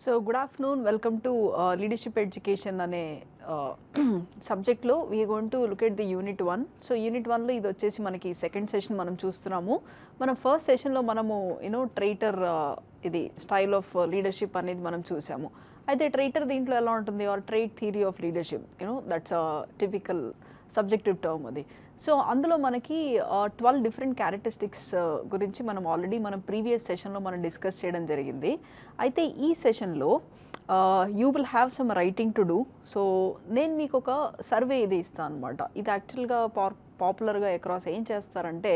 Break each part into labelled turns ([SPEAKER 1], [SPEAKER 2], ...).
[SPEAKER 1] So good afternoon, welcome to leadership education అనే సబ్జెక్ట్లో we are going to look at the unit 1. So unit 1లో ఇది వచ్చేసి మనకి సెకండ్ సెషన్ మనం చూస్తున్నాము. మనం ఫస్ట్ సెషన్లో మనము ట్రైటర్ ఇది స్టైల్ ఆఫ్ లీడర్షిప్ అనేది మనం చూసాము. అయితే ట్రైటర్ దీంట్లో ఎలా ఉంటుంది, or trait theory of leadership, that's typical subjective term అది. సో అందులో మనకి 12 డిఫరెంట్ క్యారెక్టరిస్టిక్స్ గురించి మనం ఆల్రెడీ మనం ప్రీవియస్ సెషన్లో మనం డిస్కస్ చేయడం జరిగింది. అయితే ఈ సెషన్లో you will have some writing to do. So నేను మీకు ఒక సర్వే ఇది ఇస్తాను అనమాట. ఇది యాక్చువల్గా పాపులర్గా అక్రాస్ ఏం చేస్తారంటే,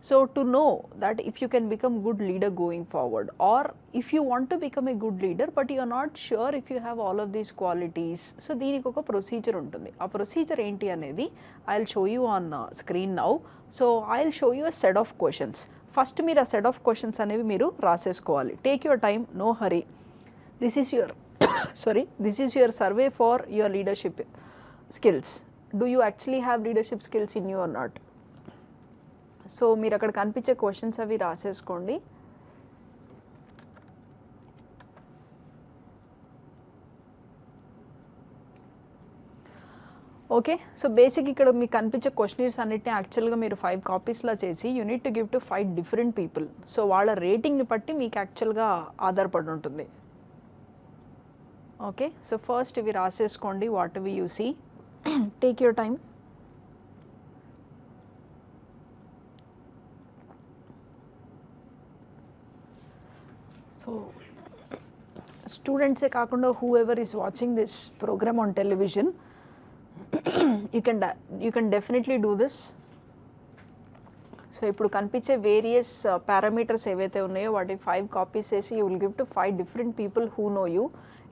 [SPEAKER 1] so to know that if you can become good leader going forward, or if you want to become a good leader but you are not sure if you have all of these qualities, so దీనికి ఒక procedure ఉంటుంది. ఆ procedure ఏంటి అనేది I'll show you on screen now. So I'll show you a set of questions. First మీరు ఆ set of questions అనేవి మీరు రాసేసుకోవాలి. Take your time, no hurry. This is your this is your survey for your leadership skills. Do you actually have leadership skills in you or not? So మీరు అక్కడ కనిపించే questions అవి రాసేసుకోండి. Okay, so basic ఇక్కడ మీకు కనిపించే క్వశ్చనీర్స్ అన్నిటిని యాక్చువల్గా మీరు 5 కాపీస్లా చేసి you need to give to 5 different people. So వాళ్ళ రేటింగ్ని బట్టి మీకు యాక్చువల్గా ఆధారపడి ఉంటుంది. ఓకే, సో ఫస్ట్ ఇవి రాసేసుకోండి. What we you see, take your time. So స్టూడెంట్సే కాకుండా whoever is watching this programme on television, you can definitely do this. So ఇప్పుడు కనిపించే వేరియస్ పారామీటర్స్ ఏవైతే ఉన్నాయో వాటి 5 కాపీస్ వేసి you will give to 5 different people who know you.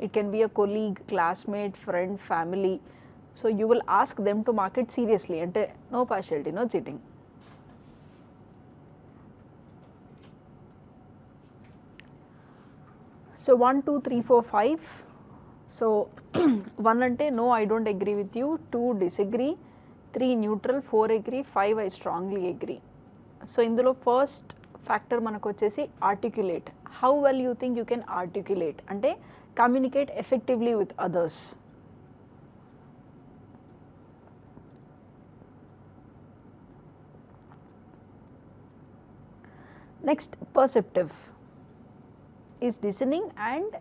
[SPEAKER 1] It can be a colleague, classmate, friend, family. So you will ask them to mark it seriously, అంటే no partiality, no cheating. So 1, 2, 3, 4, 5. So 1 ante no, I don't agree with you. 2 disagree. 3 neutral. 4 agree. 5 I strongly agree. So indulo first factor manaku vachesi articulate. How well you think you can articulate, ante communicate effectively with others. Next, perceptive is discerning and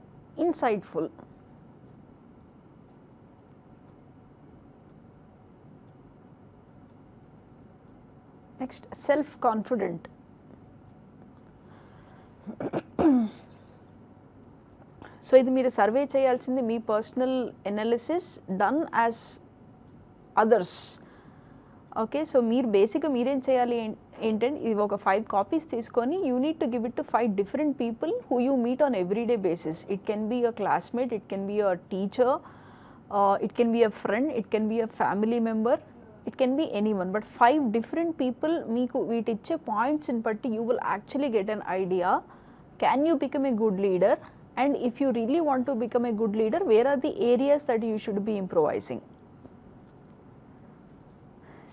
[SPEAKER 1] insightful. Next, self-confident. So ఇది మీరు survey చేయాల్సింది మీ personal analysis done as others. Okay, so మీరు బేసిక్గా మీరేం చేయాలి ఏంటంటే, ఇది ఒక 5 కాపీస్ తీసుకొని you need to give it to 5 different people who you meet on everyday basis. It can be a classmate, it can be a teacher, it can be a friend, it can be a family member, it can be anyone. But 5 different people మీకు వీటిచ్చే పాయింట్స్ని బట్టి you will actually get an idea, can you become a good leader, and if you really want to become a good leader, where are the areas that you should be improvising.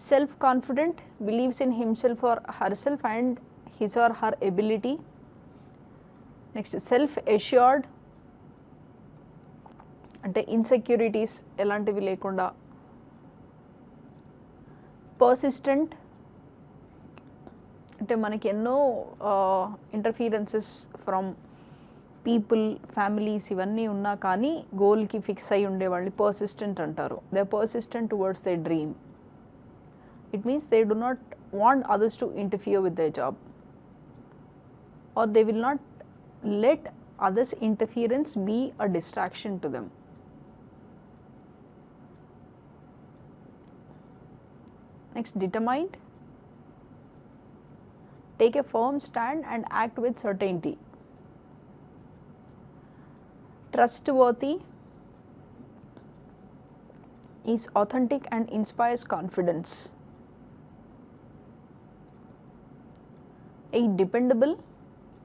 [SPEAKER 1] Self-confident, believes in himself or herself and his or her ability. Next, self-assured, అంటే insecurities ఎలాంటివి లేకుండా. Persistent, అంటే మనకి ఎన్నో ఇంటర్ఫీరెన్సెస్ from people, families ఇవన్నీ ఉన్నా కానీ గోల్కి ఫిక్స్ అయి ఉండేవాళ్ళని పర్సిస్టెంట్ అంటారు. They are persistent towards their dream. It means they do not want others to interfere with their job, or they will not let others' interference be a distraction to them. Next, determined, take a firm stand and act with certainty. Trustworthy, is authentic and inspires confidence. 8, dependable,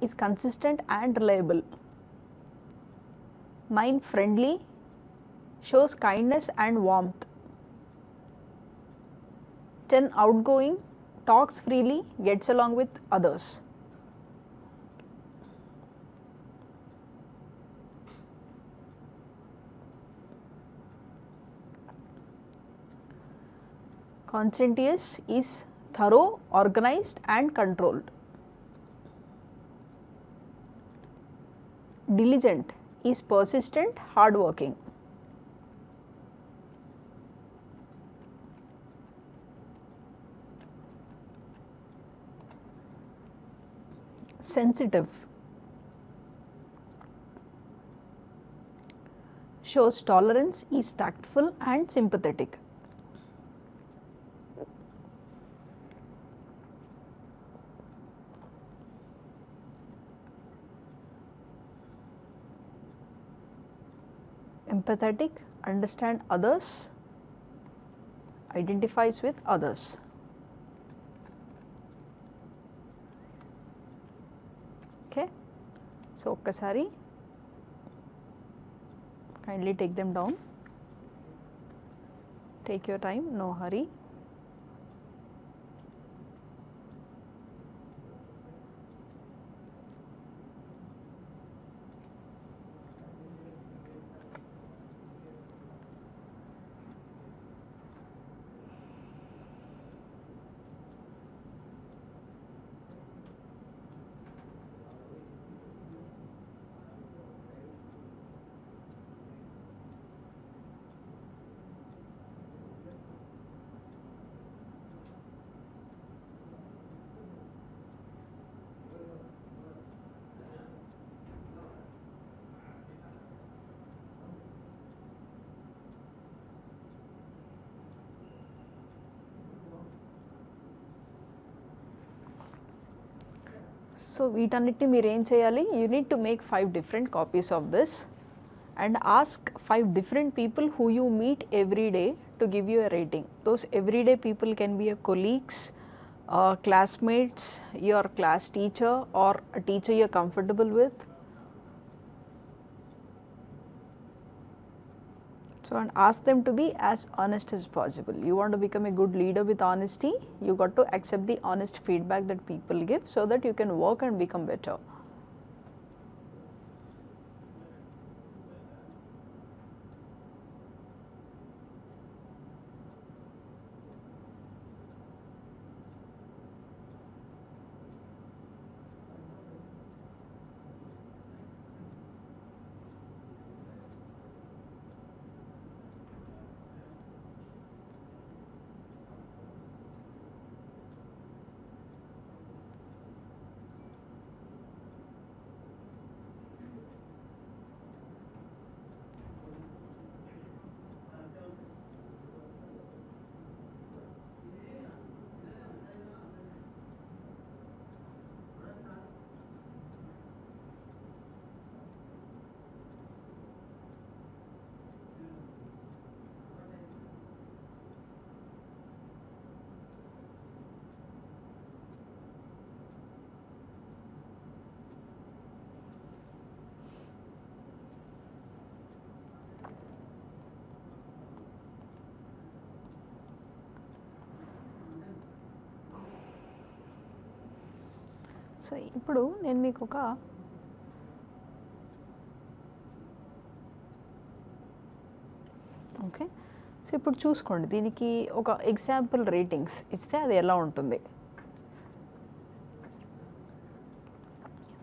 [SPEAKER 1] is consistent and reliable. 9, friendly, shows kindness and warmth. 10, outgoing, talks freely, gets along with others. Conscientious is thorough, organized and controlled. Diligent is persistent, hardworking. Sensitive shows tolerance, is tactful and sympathetic. Empathetic, understand others, identifies with others. Okay, so ఒక్కసారి kindly take them down. Take your time, no hurry. So వీటన్నిటిని మీరు ఏం చేయాలి, you need to make 5 different copies of this and ask 5 different people who you meet every day to give you a rating. Those everyday people can be your colleagues, classmates, your class teacher or a teacher you're comfortable with. So and ask them to be as honest as possible. You want to become a good leader with honesty, you got to accept the honest feedback that people give so that you can work and become better. So ఇప్పుడు నేను మీకు ఒక okay, so ఇప్పుడు చూసుకోండి, దీనికి ఒక example ratings ఇస్తే అది ఎలా ఉంటుంది.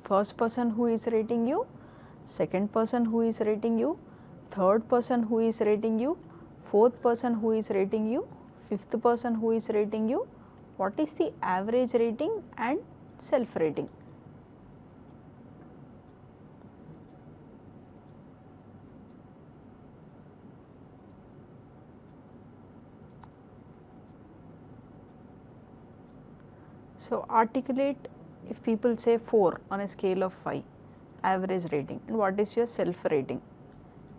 [SPEAKER 1] First person who is rating you, second person who is rating you, third person who is rating you, fourth person who is rating you, fifth person who is rating you, what is the average rating and self rating. So articulate if people say 4 on a scale of 5 average rating, and what is your self rating.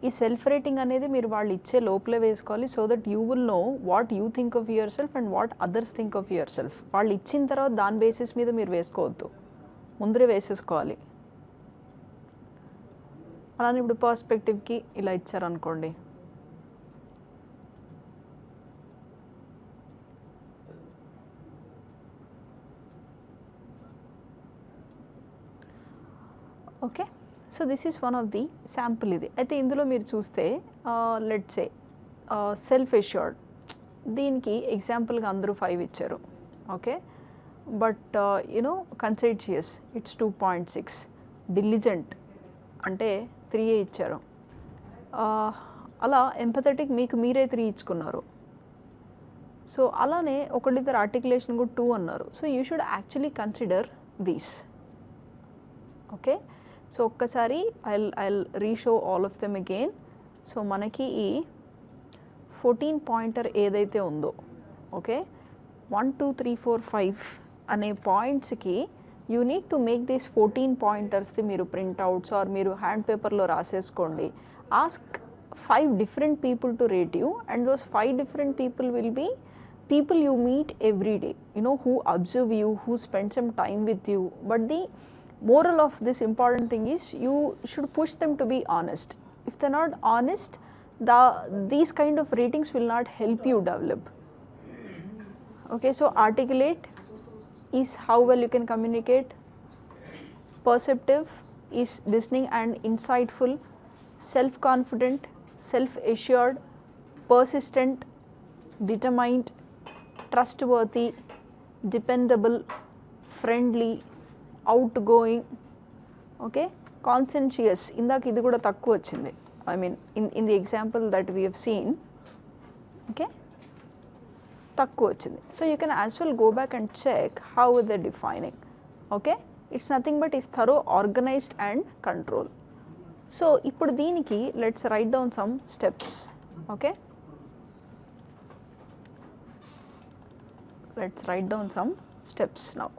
[SPEAKER 1] ఈ self rating అనేది మీరు వాళ్ళు ఇచ్చే లోపలే వేసుకోవాలి, so that you will know what you think of your self and what others think of your self. వాళ్ళు ఇచ్చిన తర్వాత దాని బేసిస్ మీద మీరు వేసుకోవద్దు, ముందరే వేసేసుకోవాలి. అలానే ఇప్పుడు పర్స్పెక్టివ్కి ఇలా ఇచ్చారనుకోండి, okay. So this is one of the sample ఇది. అయితే ఇందులో మీరు చూస్తే లెట్స్ సే సెల్ఫ్ ఎష్యూర్డ్, దీనికి ఎగ్జాంపుల్గా అందరూ 5 ఇచ్చారు. ఓకే, బట్ కన్సైడ్షియస్ ఇట్స్ 2.6, డిలిజెంట్ అంటే 3 ఇచ్చారు. అలా ఎంపథెటిక్ మీకు మీరే 3 ఇచ్చుకున్నారు. సో అలానే ఒకళ్ళిద్దరు ఆర్టికులేషన్ కూడా 2 అన్నారు. So you should actually consider these. Okay, so ఒక్కసారి I'll reshow all of them again. So మనకి ఈ 14 పాయింటర్ ఏదైతే ఉందో, ఓకే, 1 2 3 4 5 అనే పాయింట్స్కి you need to make these 14 పాయింటర్స్ది మీరు ప్రింట్అవుట్స్ ఆర్ మీరు హ్యాండ్ పేపర్లో రాసేసుకోండి. Ask 5 different people to rate you, and those 5 different people will be people you meet every day, who observe you, who spend some time with you. But the moral of this important thing is you should push them to be honest. If they're not honest, these kind of ratings will not help you develop. Okay, so articulate is how well you can communicate. Perceptive is listening and insightful. Self-confident, self-assured, persistent, determined, trustworthy, dependable, friendly, outgoing. Okay, conscientious, ఇందాక ఇది కూడా తక్కువ వచ్చింది. I mean in the example that we have seen, okay, తక్కువ వచ్చింది. So you can as well go back and check how they're defining. Okay, it's nothing but is thorough, organized and control. So ఇప్పుడు దీనికి let's write down some steps. Okay, let's write down some steps now.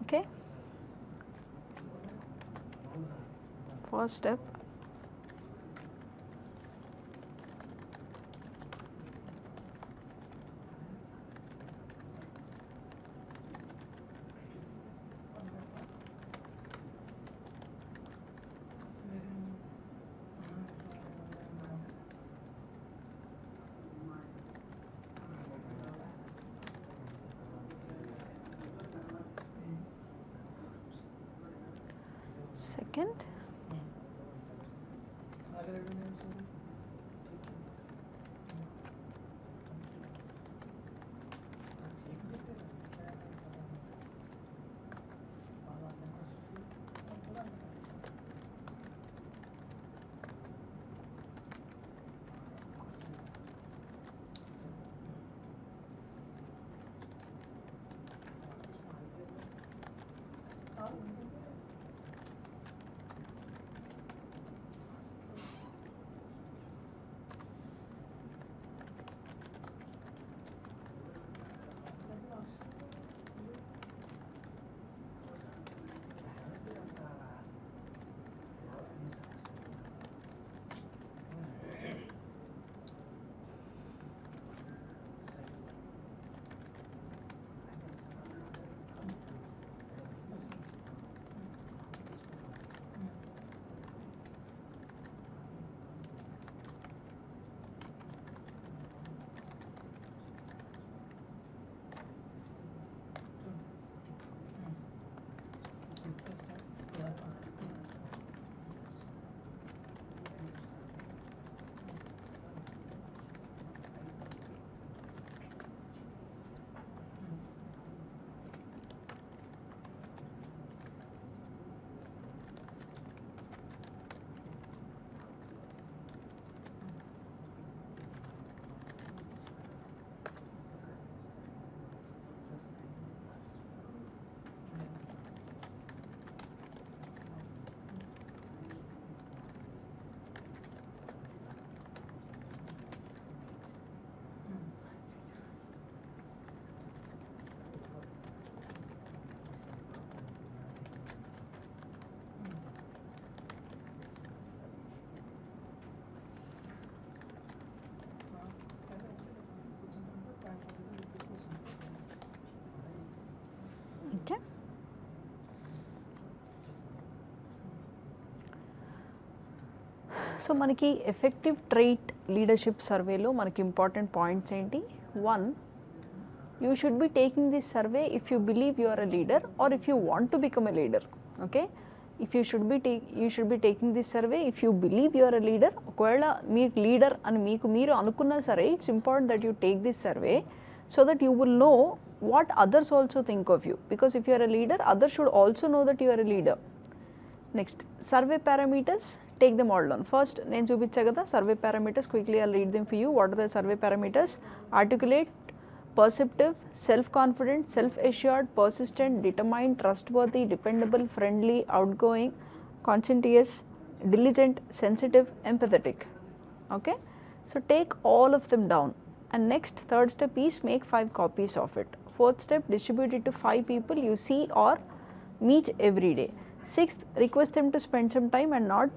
[SPEAKER 1] Okay, first step, second, so మనకి effective trait leadership సర్వేలో మనకి important points ఏంటి? 1, you should be taking this survey if you believe you are a leader or if you want to become a leader. Okay, if you should be taking this survey if you believe you are a leader. ఒకవేళ మీరు leader అని మీకు మీరు అనుకున్నా సరే, it's important that you take this survey so that you will know what others also think of you, because if you are a leader, others should also know that you are a leader. Next, survey parameters, take them all down. First నేను చూపించా కదా survey parameters, quickly I'll read them for you. What are the survey parameters? Articulate, perceptive, self-confident, self-assured, persistent, determined, trustworthy, dependable, friendly, outgoing, conscientious, diligent, sensitive, empathetic. Okay, so take all of them down. And next, third step is make 5 copies of it. Fourth step, distribute it to 5 people you see or meet every day. Sixth, request them to spend some time and not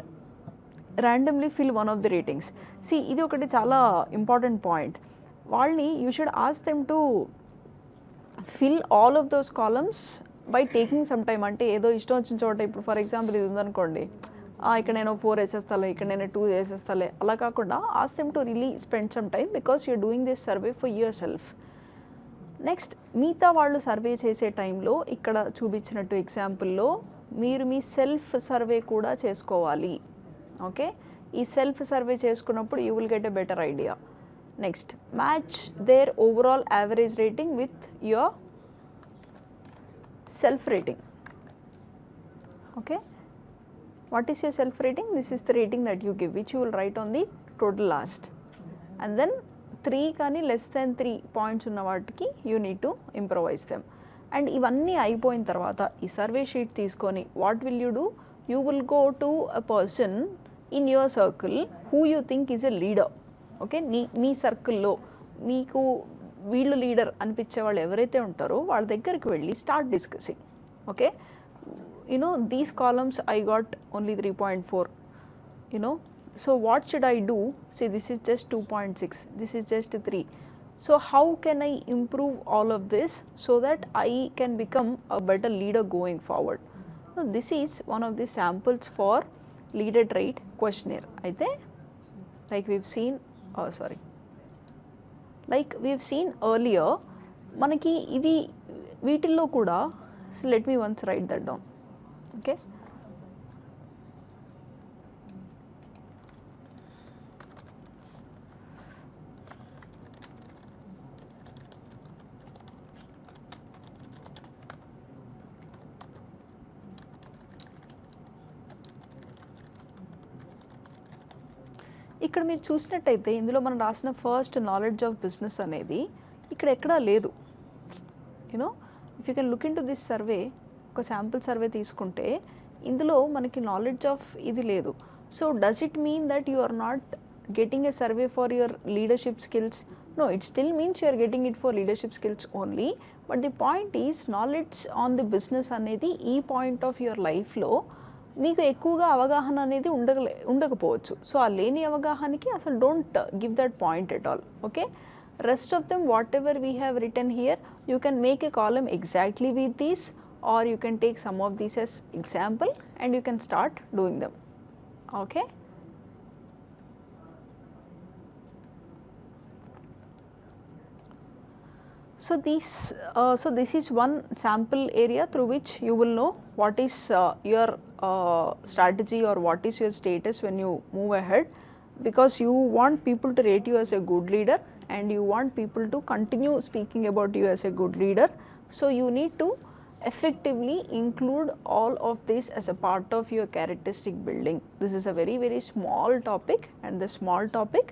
[SPEAKER 1] randomly fill one of the ratings. See, ఇది ఒకటి చాలా important point. వాళ్ళని you should ask them to fill all of those columns by taking some time. అంటే ఏదో ఇష్టం వచ్చిన చోట, ఇప్పుడు ఫర్ ఎగ్జాంపుల్ ఇది ఉందనుకోండి, ఇక్కడ నేను 4 వేసేస్తాలే, ఇక్కడ నేను 2 వేసేస్తాలే, అలా కాకుండా ask them to really spend some time because you're doing this survey for yourself. Next, మిగతా వాళ్ళు సర్వే చేసే టైంలో ఇక్కడ చూపించినట్టు ఎగ్జాంపుల్లో మీరు మీ సెల్ఫ్ సర్వే కూడా చేసుకోవాలి. ఓకే, ఈ సెల్ఫ్ సర్వే చేసుకున్నప్పుడు you will get a better idea. Next, match their overall average rating with your self rating. Okay, what is your self rating? This is the rating that you give, which you will write on the total last. And then 3 కానీ less than 3 points ఉన్న వాటికి you need to improvise them. And ఇవన్నీ అయిపోయిన తర్వాత ఈ survey sheet తీసుకొని what will you do? You will go to a person in your circle who you think is a leader. Okay, మీ సర్కిల్లో మీకు వీళ్ళు లీడర్ అనిపించే వాళ్ళు ఎవరైతే ఉంటారో వాళ్ళ దగ్గరికి వెళ్ళి start discussing. Okay, you know, these columns I got only 3.4, you know, so what should I do? See, this is just 2.6, this is just 3. So how can I improve all of this so that I can become a better leader going forward? So this is one of the samples for leader trait questionnaire. Aithe like we've seen earlier, manaki ivi వీటిల్లో కూడా, so let me once write that down. Okay, ఇక్కడ మీరు చూసినట్టయితే ఇందులో మనం రాసిన first knowledge of business అనేది ఇక్కడ ఎక్కడా లేదు. You know, if you can look into this survey, ఒక శాంపుల్ సర్వే తీసుకుంటే ఇందులో మనకి నాలెడ్జ్ ఆఫ్ ఇది లేదు. So does it mean that you are not getting a survey for your leadership skills? No, it still means you are getting it for leadership skills only. But the point is knowledge on the business అనేది ఈ point of your లైఫ్లో మీకు ఎక్కువగా అవగాహన అనేది ఉండకపోవచ్చు. So ఆ లేని అవగాహనకి అసలు don't give that point at all. Okay, rest of them whatever we have written here, you can make a column exactly with these, or you can take some of these as example and you can start doing them. Okay, so this is one sample area through which you will know what is your strategy or what is your status when you move ahead, because you want people to rate you as a good leader and you want people to continue speaking about you as a good leader. So you need to effectively include all of this as a part of your characteristic building. This is a very, very small topic, and the small topic,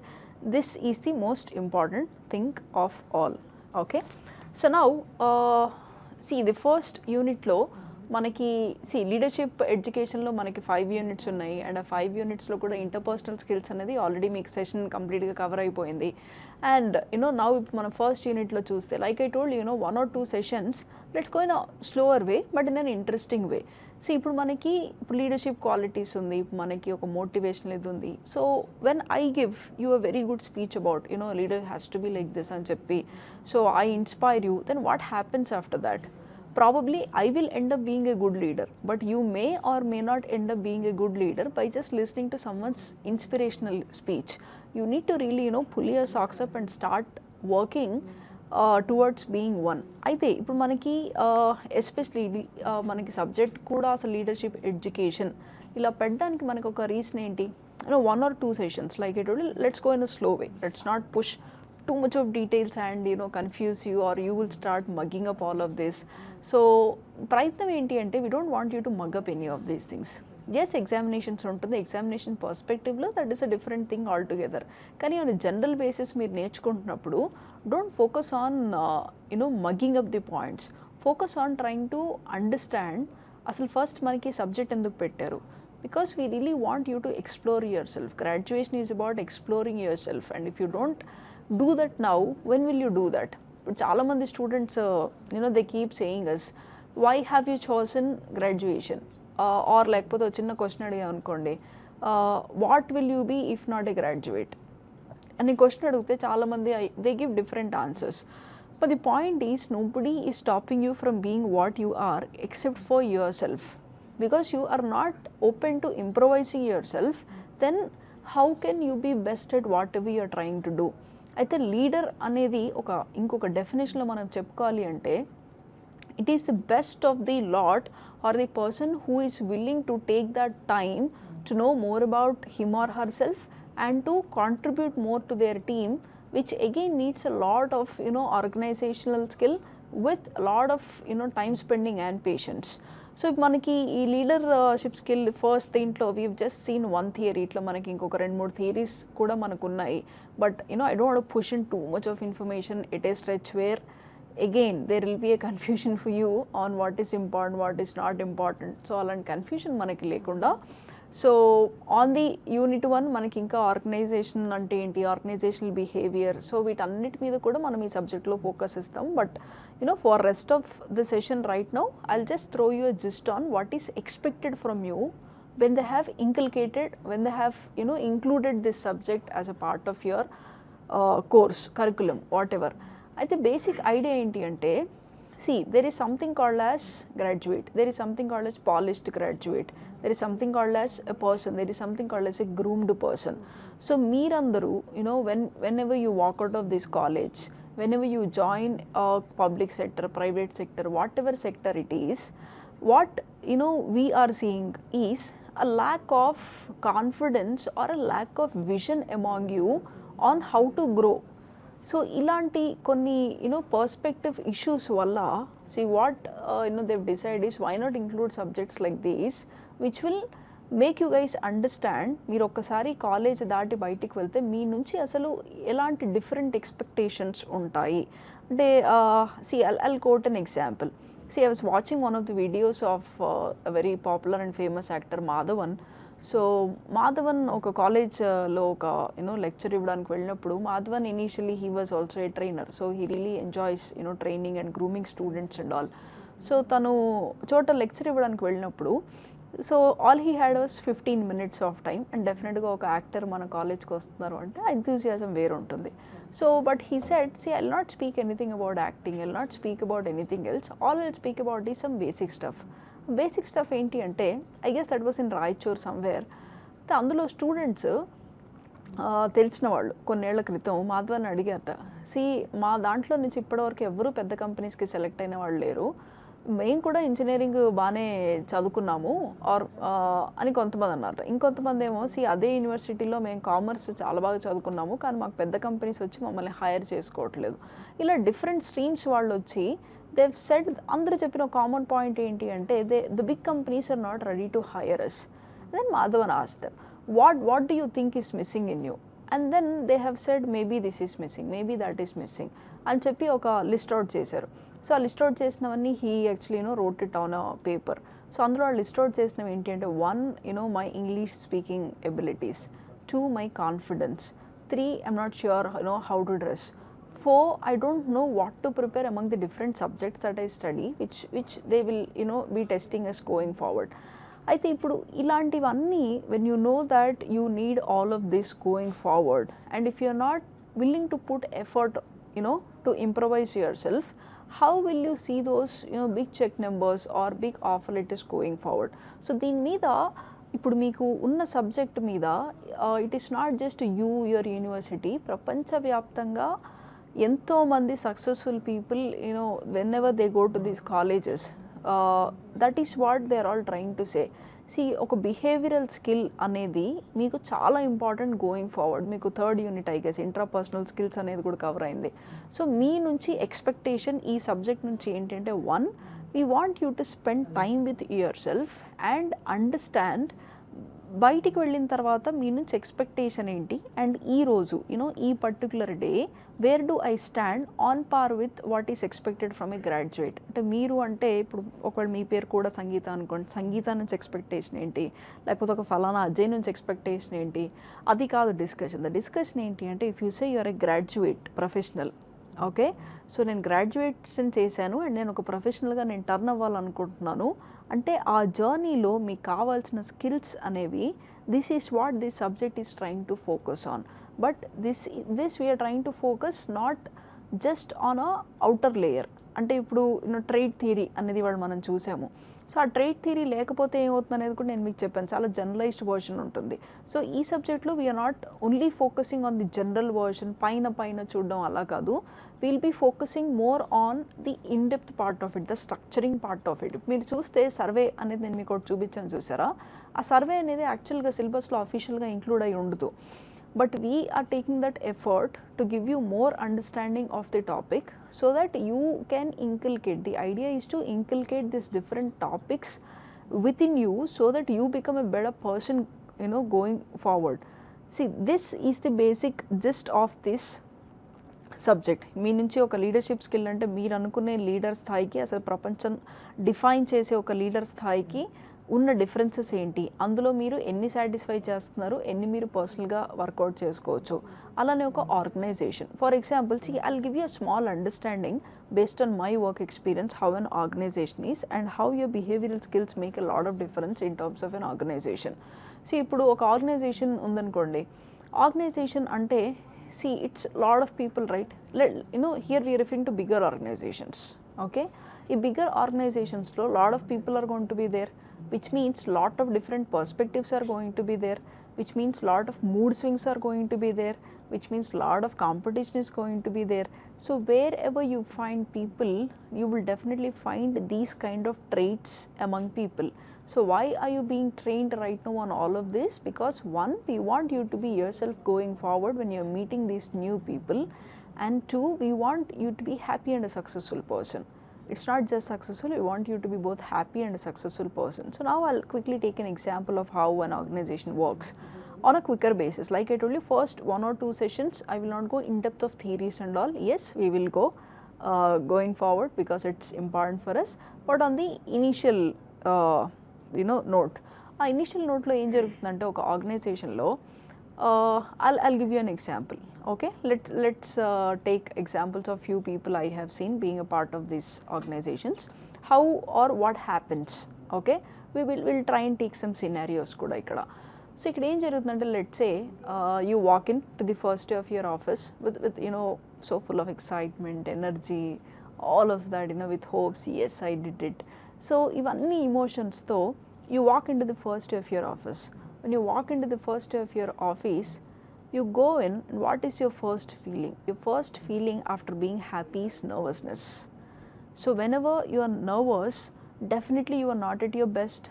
[SPEAKER 1] this is the most important thing of all. Okay, so now see the first unit lo మనకి leadership ఎడ్యుకేషన్లో మనకి 5 units ఉన్నాయి, and ఆ 5 యూనిట్స్లో కూడా interpersonal skills అనేది already మీకు session కంప్లీట్గా cover అయిపోయింది. అండ్ నౌ ఇప్పుడు మనం ఫస్ట్ యూనిట్లో చూస్తే, like I told 1 or 2 sessions, let's go in a slower way but in an interesting way. So ఇప్పుడు మనకి లీడర్షిప్ క్వాలిటీస్ ఉంది, మనకి ఒక మోటివేషన్ ఇది ఉంది. So when I give you a very good speech about leader has to be like this అని చెప్పి, so I inspire you, then what happens after that? probably I will end up being a good leader, but you may or may not end up being a good leader by just listening to someone's inspirational speech. You need to really pull your socks up and start working towards being one. అయితే ఇప్పుడు మనకి especially మనకి subject కూడా అసలు leadership education ఇలా పెట్టడానికి మనకు ఒక రీజన్ ఏంటి, 1 or 2 sessions, like I told you, let's go in a slow way, let's not push too much of details and confuse you, or you will start mugging up all of this. So ప్రయత్నం ఏంటి అంటే we don't want you to mug up any of these things. yes, examinations ఉంటుంది, examination పర్స్పెక్టివ్లో that is a different thing all together. కానీ on general basis మీరు నేర్చుకుంటున్నప్పుడు don't focus on mugging up the points, focus on trying to understand అసలు first మనకి subject ఎందుకు పెట్టారు. Because we really want you to explore yourself. Graduation is about exploring yourself, and if you don't do that now, when will you do that? Chaala mandi students they keep saying us, why have you chosen graduation, or lekapothe chinna question adiga anukondi, what will you be if not a graduate ani question adugte chaala mandi they give different answers. But the point is, nobody is stopping you from being what you are except for yourself. Because you are not open to improvising yourself, then how can you be best at whatever you are trying to do? అయితే leader అనేది ఇంకొక డెఫినేషన్లో మనం చెప్పుకోవాలి అంటే, it is the best of the lot, or the person who is willing to take that time to know more about him or herself and to contribute more to their team, which again needs a lot of organizational skill with a lot of time spending and patience. సో మనకి ఈ leadership skill first దీంట్లో we've just seen 1 theory, ఇట్లా మనకి ఇంకొక 2-3 theories కూడా మనకు ఉన్నాయి. But I don't want to push in too much of information at a stretch where again there will be a confusion for you on what is important, what is not important. So అలాంటి confusion మనకి లేకుండా, so on the unit 1 మనకి ఇంకా organisation అంటే ఏంటి, organisational behaviour, so వీటన్నిటి మీద కూడా మనం ఈ సబ్జెక్ట్లో ఫోకస్ ఇస్తాం. But for rest of the session right now, I'll just throw you a gist on what is expected from you when they have inculcated, when they have included this subject as a part of your course, curriculum, whatever. అయితే basic idea ఏంటి అంటే, see, there is something called as graduate, there is something called as polished graduate, there is something called as a person, there is something called as a groomed person. So మీరందరూ whenever you walk out of this college, whenever you join a public sector, private sector, whatever sector it is, what we are seeing is a lack of confidence or a lack of vision among you on how to grow. So ilanti konni perspective issues valla, see what they've decided is, why not include subjects like these which will make you guys understand. మీరు ఒక్కసారి college దాటి బయటికి వెళ్తే మీ నుంచి అసలు ఎలాంటి different expectations ఉంటాయి అంటే, I'll quote an example. I was watching one of the videos of a very popular and famous actor Madhavan. So Madhavan ఒక కాలేజ్లో ఒక లెక్చర్ ఇవ్వడానికి వెళ్ళినప్పుడు, Madhavan initially he was also a trainer, so he really enjoys training and grooming students and all. So తను చోట lecture ఇవ్వడానికి వెళ్ళినప్పుడు, so all he had was 15 minutes of time. And డెఫినెట్గా ఒక యాక్టర్ మన కాలేజ్కి వస్తున్నారు అంటే ఆ ఎంతూజియాజం వేరు ఉంటుంది. So but he said, I'll not speak anything about acting, I'll not speak about anything else, all I'll speak about ఈ some basic stuff. Basic stuff ఏంటి అంటే, I guess that was in Raichur somewhere. అందులో students తెలిసిన వాళ్ళు కొన్నేళ్ల క్రితం మాధవన్ అడిగారట, మా దాంట్లో నుంచి ఇప్పటివరకు ఎవరు పెద్ద కంపెనీస్కి సెలెక్ట్ అయిన వాళ్ళు లేరు, మేము కూడా ఇంజనీరింగ్ బాగానే చదువుకున్నాము అని కొంతమంది అన్నారు. ఇంకొంతమంది ఏమో అదే యూనివర్సిటీలో మేము కామర్స్ చాలా బాగా చదువుకున్నాము, కానీ మాకు పెద్ద కంపెనీస్ వచ్చి మమ్మల్ని హైర్ చేసుకోవట్లేదు. ఇలా డిఫరెంట్ స్ట్రీమ్స్ వాళ్ళు వచ్చి they've said, అందరూ చెప్పిన కామన్ పాయింట్ ఏంటి అంటే, the big companies are not ready to hire us. Then Madhavan asked them, what do you think is missing in you? And then they have said, maybe this is missing, maybe that is missing అని చెప్పి ఒక list out చేశారు. So ఆ list out చేసినవన్నీ he actually wrote it on a paper. So అందులో ఆ list out చేసినవి ఏంటి అంటే, 1 my English speaking abilities, 2 my confidence, 3 I'm not sure how to dress, 4 I don't know what to prepare among the different subjects that I study, which they will be testing us going forward. అయితే ఇప్పుడు ఇలాంటివన్నీ, when you know that you need all of this going forward, and if you're not willing to put effort to improvise yourself, how will you see those big check numbers or big offer letters going forward? So దీని మీద ఇప్పుడు మీకు ఉన్న subject మీద it is not just your university, ప్రపంచవ్యాప్తంగా ఎంతోమంది successful people whenever they go to these colleges, that is what they are all trying to say. ఒక behavioural skill అనేది మీకు చాలా ఇంపార్టెంట్ గోయింగ్ ఫార్వర్డ్. మీకు third unit I guess intrapersonal skills అనేది కూడా cover అయింది. సో మీ నుంచి expectation ఈ సబ్జెక్ట్ నుంచి ఏంటంటే, one, we want you to spend time with your self and understand బయటికి వెళ్ళిన తర్వాత మీ నుంచి ఎక్స్పెక్టేషన్ ఏంటి, అండ్ ఈరోజు ఈ particular day where do I stand on par with what is expected from A graduate. అంటే మీరు అంటే ఇప్పుడు ఒకవేళ మీ పేరు కూడా సంగీత అనుకోండి, సంగీత నుంచి ఎక్స్పెక్టేషన్ ఏంటి, లేకపోతే ఒక ఫలానా అజయ్ నుంచి ఎక్స్పెక్టేషన్ ఏంటి, అది కాదు డిస్కషన్. ద డిస్కషన్ ఏంటి అంటే, if you say you are a graduate professional, okay, so నేను గ్రాడ్యుయేషన్ చేశాను అండ్ నేను ఒక ప్రొఫెషనల్గా నేను టర్న్ అవ్వాలనుకుంటున్నాను అంటే, ఆ జర్నీలో మీకు కావాల్సిన స్కిల్స్ అనేవి this is what this subject is trying to focus on. But this we're trying to focus not just on a outer layer. అంటే ఇప్పుడు ట్రేడ్ థియరీ అనేది వాళ్ళు మనం చూసాము. సో ఆ ట్రేడ్ థియరీ లేకపోతే ఏమవుతుంది అనేది కూడా నేను మీకు చెప్పాను, చాలా జనరలైజ్డ్ వర్షన్ ఉంటుంది. సో ఈ సబ్జెక్ట్లో we're not only focusing on the general version, పైన చూడడం అలా కాదు. We'll be focusing more on the in depth part of it, the structuring part of it. మీరు చూస్తే సర్వే అనేది నేను మీకు ఒకటి చూపించాను, చూసారా? ఆ సర్వే అనేది యాక్చువల్గా సిలబస్లో అఫీషియల్గా ఇంక్లూడ్ అయి ఉండదు. But we are taking that effort to give you more understanding of the topic so that you can inculcate. The idea is to inculcate these different topics within you so that you become a better person, going forward. See, this is the basic gist of this subject. మీ నుంచి ఒక leadership skill అంటే మీరు అనుకునే leader స్థాయికి, అసలు ప్రపంచం define చేసే ఒక లీడర్ స్థాయికి ఉన్న డిఫరెన్సెస్ ఏంటి, అందులో మీరు ఎన్ని సాటిస్ఫై చేస్తున్నారు, ఎన్ని మీరు పర్సనల్గా వర్కౌట్ చేసుకోవచ్చు. అలానే ఒక organisation, for example, I'll give you a small understanding based on my work experience how an organisation is and how your behavioural skills make a lot of difference in terms of an organisation. ఇప్పుడు ఒక organisation ఉందనుకోండి, organisation అంటే it's lot of people, right? Here we are referring to bigger organizations, okay? In bigger organizations lo lot of people are going to be there, which means lot of different perspectives are going to be there, which means lot of mood swings are going to be there, which means lot of competition is going to be there. So wherever you find people, you will definitely find these kind of traits among people. So why are you being trained right now on all of this? Because one, we want you to be yourself going forward when you're meeting these new people, and two, we want you to be happy and a successful person. It's not just successful, we want you to be both happy and a successful person. So now I'll quickly take an example of how an organization works on a quicker basis. Like I told you, first 1 or 2 sessions I will not go in depth of theories and all. Yes, we will go going forward because it's important for us. But on the initial note, ఆ initial నోట్లో ఏం జరుగుతుందంటే, ఒక ఆర్గనైజేషన్లో I'll give you an example, okay? Let's take examples of few people I have seen being a part of these organizations, how or what happens, okay? We'll try and take some scenarios kuda ikkada. So ikkada em jarugundante, let's say you walk in to the first day of your office with so full of excitement, energy, all of that, with hopes, yes I did it. So ivanni emotions tho you walk into the first day of your office. When you walk into the first day of your office, you go in, and what is your first feeling? Your first feeling after being happy is nervousness. So whenever you are nervous, definitely you are not at your best.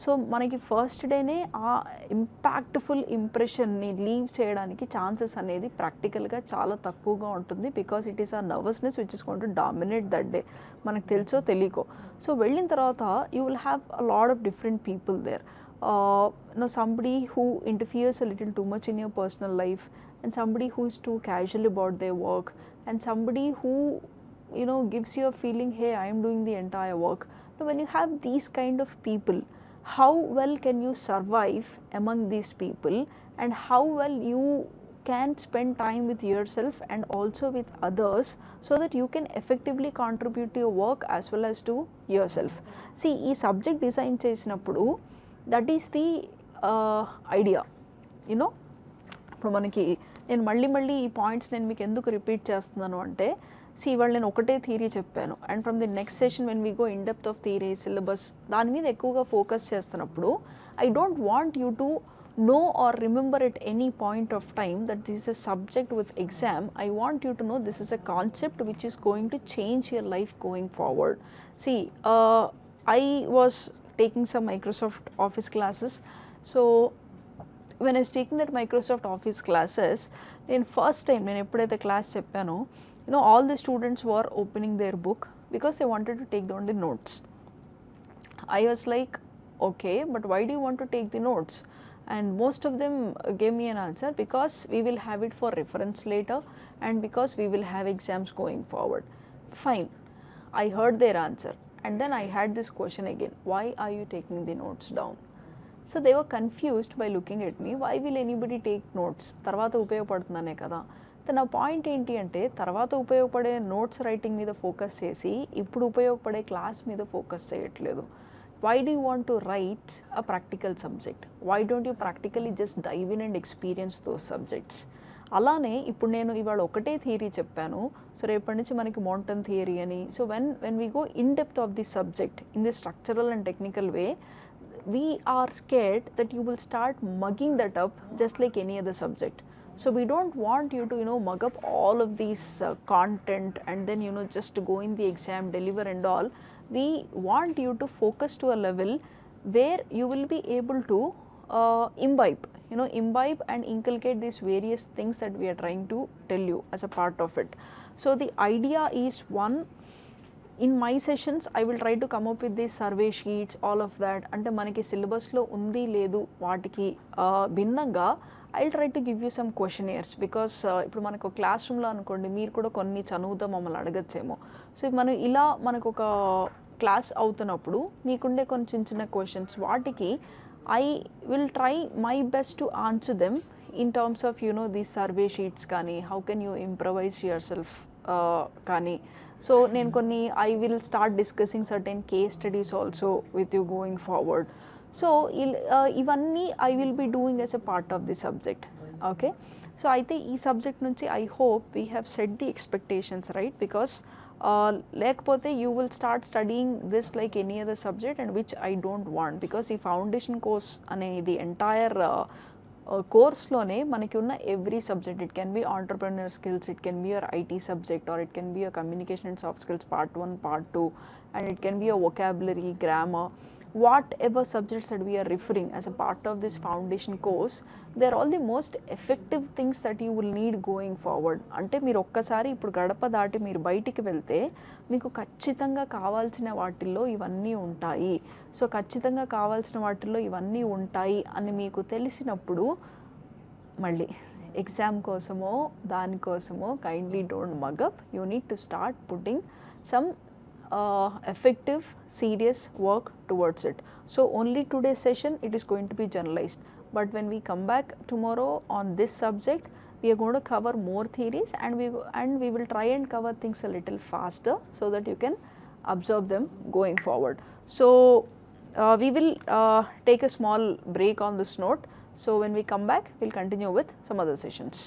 [SPEAKER 1] So మనకి first డేనే ఆ impactful ఇంప్రెషన్ని leave చేయడానికి chances అనేది ప్రాక్టికల్గా చాలా తక్కువగా ఉంటుంది, because it is a nervousness which is going to dominate that day, మనకు తెలుసో తెలియకో. సో వెళ్ళిన తర్వాత you will have a lot of different people there. Somebody who interferes a little too much in your personal life, and somebody who is too casual about their work, and somebody who gives you a feeling, hey, I am doing the entire work. So when you have these kind of people, how well can you survive among these people, and how well you can spend time with yourself and also with others so that you can effectively contribute to your work as well as to yourself. See, ee subject design chesinappudu, that is the idea. ఇప్పుడు మనకి నేను మళ్ళీ ఈ points నేను మీకు ఎందుకు repeat చేస్తున్నాను అంటే, సి ఇవాళ నేను ఒకటే థియరీ చెప్పాను and from the next session when we go in depth of theory syllabus దాని మీద ఎక్కువగా ఫోకస్ చేస్తున్నప్పుడు I don't want you to know or remember at any point of time that this is a subject with exam. I want you to know this is a concept which is going to change your life going forward. See, I was taking some Microsoft Office classes. So when I was taking that Microsoft Office classes, in first time when eppudaithe class cheppano, all the students were opening their book because they wanted to take down the notes. I was like, okay, but why do you want to take the notes? And most of them gave me an answer, because we will have it for reference later and because we will have exams going forward. Fine, I heard their answer and then I had this question again, why are you taking the notes down? So they were confused by looking at me, why will anybody take notes, tarvata ఉపయోగపడుతుందనే కదా. నా point ఏంటి అంటే తర్వాత ఉపయోగపడే notes writing మీద focus చేసి ఇప్పుడు ఉపయోగపడే క్లాస్ మీద ఫోకస్ చేయట్లేదు. Why do you want to write a practical subject? Why don't you practically just dive in and experience those subjects? అలానే ఇప్పుడు నేను ఇవాళ ఒకటే థియరీ చెప్పాను, సో రేపటి నుంచి మనకి మౌంటైన్ థియరీ అని. So when we go in depth of the subject in the structural and technical way, we are scared that you will start mugging that up just like any other subject. So we don't want you to mug up all of these content and then just go in the exam, deliver and all. We want you to focus to a level where you will be able to imbibe and inculcate these various things that we are trying to tell you as a part of it. So the idea is, one, in my sessions I will try to come up with these survey sheets, all of that. Ante manaki syllabus lo undi ledu vaatiki భిన్నంగా I'll try to give you some questionnaires, because ఇప్పుడు మనకు class రూమ్లో అనుకోండి మీరు కూడా కొన్ని చదువుతాం మమ్మల్ని అడగచ్చేమో. సో మనం ఇలా మనకు ఒక క్లాస్ అవుతున్నప్పుడు మీకుండే కొన్ని చిన్న చిన్న క్వశ్చన్స్, వాటికి I will try my best to answer them in terms of these survey sheets కానీ, how can you improvise yourself కానీ. సో నేను కొన్ని I will start discussing certain case studies also with you going forward. So ఇవన్నీ I will be doing as a part of the subject. Okay, so అయితే ఈ subject నుంచి I hope we have set the expectations right, because లేకపోతే you will start studying this like any other subject, and which I don't want. Because ఈ foundation course అనేది entire కోర్స్లోనే మనకి ఉన్న every subject, it can be entrepreneur skills, it can be your IT subject, or it can be your communication and soft skills part 1, part 2, and it can be a vocabulary, grammar, whatever subjects that we are referring as a part of this foundation course, they are all the most effective things that you will need going forward. అంటే మీరు ఒక్కసారి ఇప్పుడు గడప దాటి మీరు బయటికి వెళ్తే మీకు ఖచ్చితంగా కావాల్సిన వాటిల్లో ఇవన్నీ ఉంటాయి. సో ఖచ్చితంగా కావాల్సిన వాటిల్లో ఇవన్నీ ఉంటాయి అని మీకు తెలిసినప్పుడు మళ్ళీ ఎగ్జామ్ కోసమో దానికోసమో kindly don't mug up. You need to start putting some effective, serious work towards it. So only today's session it is going to be generalized, but when we come back tomorrow on this subject, we are going to cover more theories, and we will try and cover things a little faster so that you can absorb them going forward. So we will take a small break on this note. So when we come back, we'll continue with some other sessions.